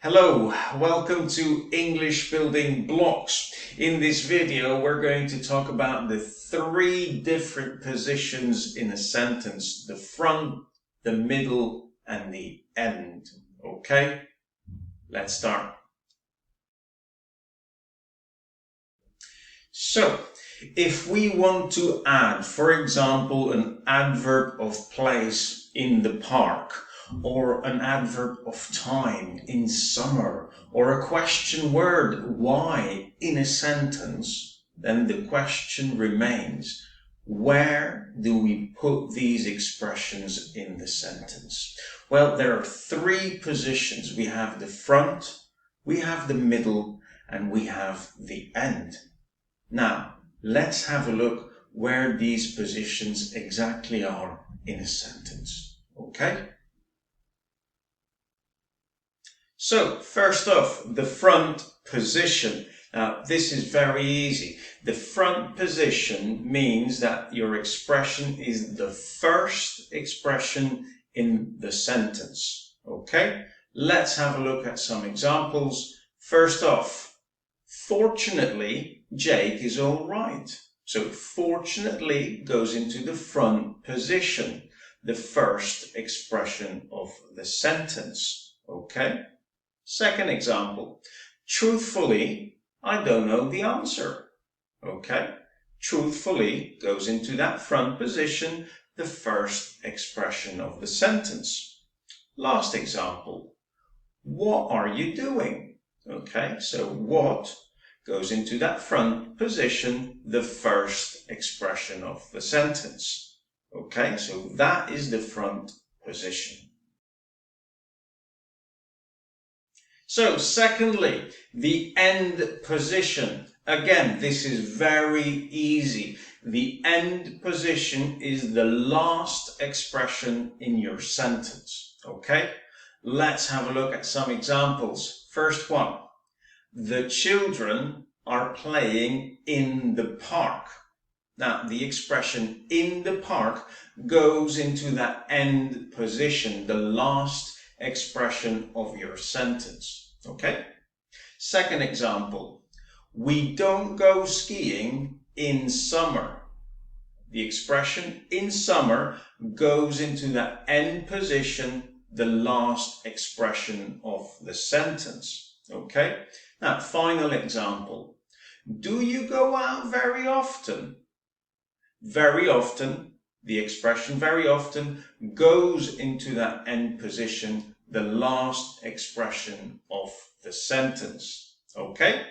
Hello, welcome to English Building Blocks. In this video, we're going to talk about the three different positions in a sentence: the front, the middle, and the end. Okay, let's start. So, if we want to add, for example, an adverb of place in the park, or an adverb of time in summer, or a question word why in a sentence, then the question remains, where do we put these expressions in the sentence? Well, there are three positions. We have the front, we have the middle, and we have the end. Now, let's have a look where these positions exactly are in a sentence, okay? So, first off, the front position. Now, this is very easy. The front position means that your expression is the first expression in the sentence, okay? Let's have a look at some examples. First off, fortunately, Jake is all right. So fortunately goes into the front position, the first expression of the sentence. Okay? Second example, truthfully, I don't know the answer. Okay? Truthfully goes into that front position, the first expression of the sentence. Last example, what are you doing? Okay, so what goes into that front position, the first expression of the sentence. Okay, so that is the front position. So secondly, the end position. Again, this is very easy. The end position is the last expression in your sentence. Okay, let's have a look at some examples. First one. The children are playing in the park. Now, the expression in the park goes into that end position, the last expression of your sentence. Okay? Second example, we don't go skiing in summer. The expression in summer goes into that end position, the last expression of the sentence. Okay? Now, final example. Do you go out very often? Very often, the expression very often goes into that end position, the last expression of the sentence. Okay?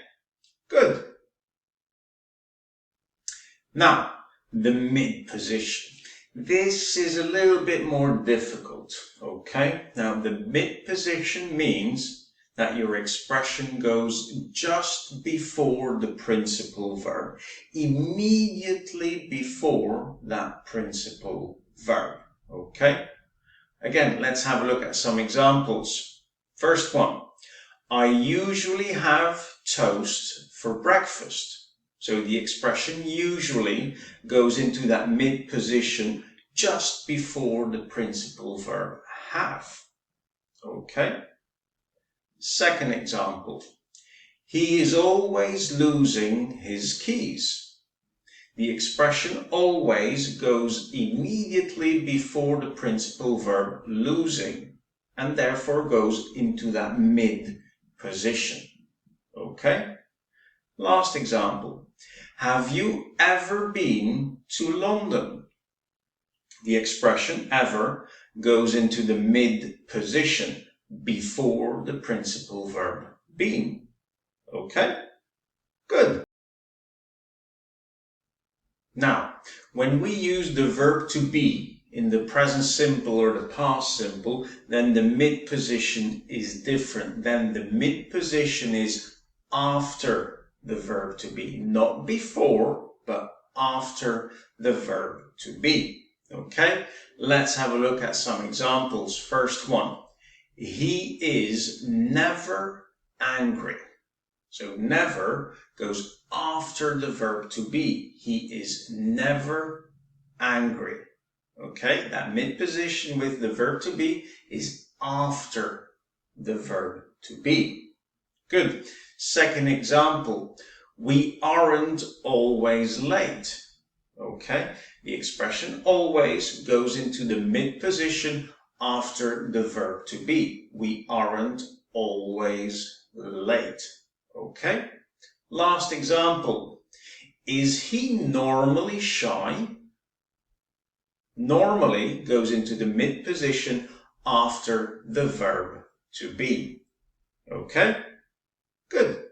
Good. Now, the mid position. This is a little bit more difficult. Okay? Now, the mid position means that your expression goes just before the principal verb, immediately before that principal verb. Okay? Again, let's have a look at some examples. First one, I usually have toast for breakfast. So the expression usually goes into that mid position just before the principal verb have. Okay? Second example, he is always losing his keys. The expression always goes immediately before the principal verb losing and therefore goes into that mid position. Okay? Last example, have you ever been to London? The expression ever goes into the mid position before the principal verb been. Okay? Good. Now, when we use the verb to be in the present simple or the past simple, then the mid position is different. Then the mid position is after the verb to be, not before, but after the verb to be. Okay? Let's have a look at some examples. First one. He is never angry. So never goes after the verb to be. He is never angry. Okay, that mid position with the verb to be is after the verb to be. Good. Second example, we aren't always late. Okay, the expression always goes into the mid position after the verb to be. We aren't always late. Okay, last example. Is he normally shy? Normally goes into the mid position after the verb to be. Okay, good.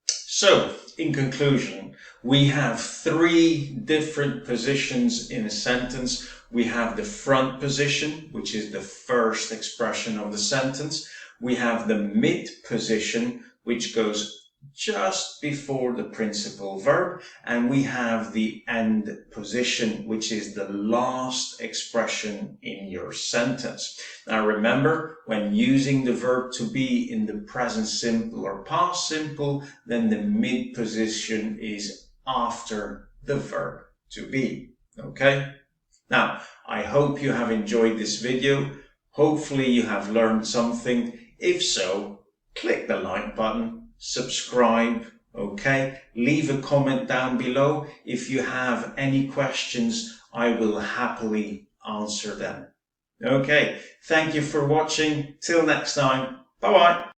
So, in conclusion, we have three different positions in a sentence. We have the front position, which is the first expression of the sentence. We have the mid position, which goes just before the principal verb. And we have the end position, which is the last expression in your sentence. Now remember, when using the verb to be in the present simple or past simple, then the mid position is after the verb to be. Okay? Now, I hope you have enjoyed this video. Hopefully you have learned something. If so, click the like button, subscribe, okay? Leave a comment down below. If you have any questions, I will happily answer them. Okay, thank you for watching. Till next time, bye-bye.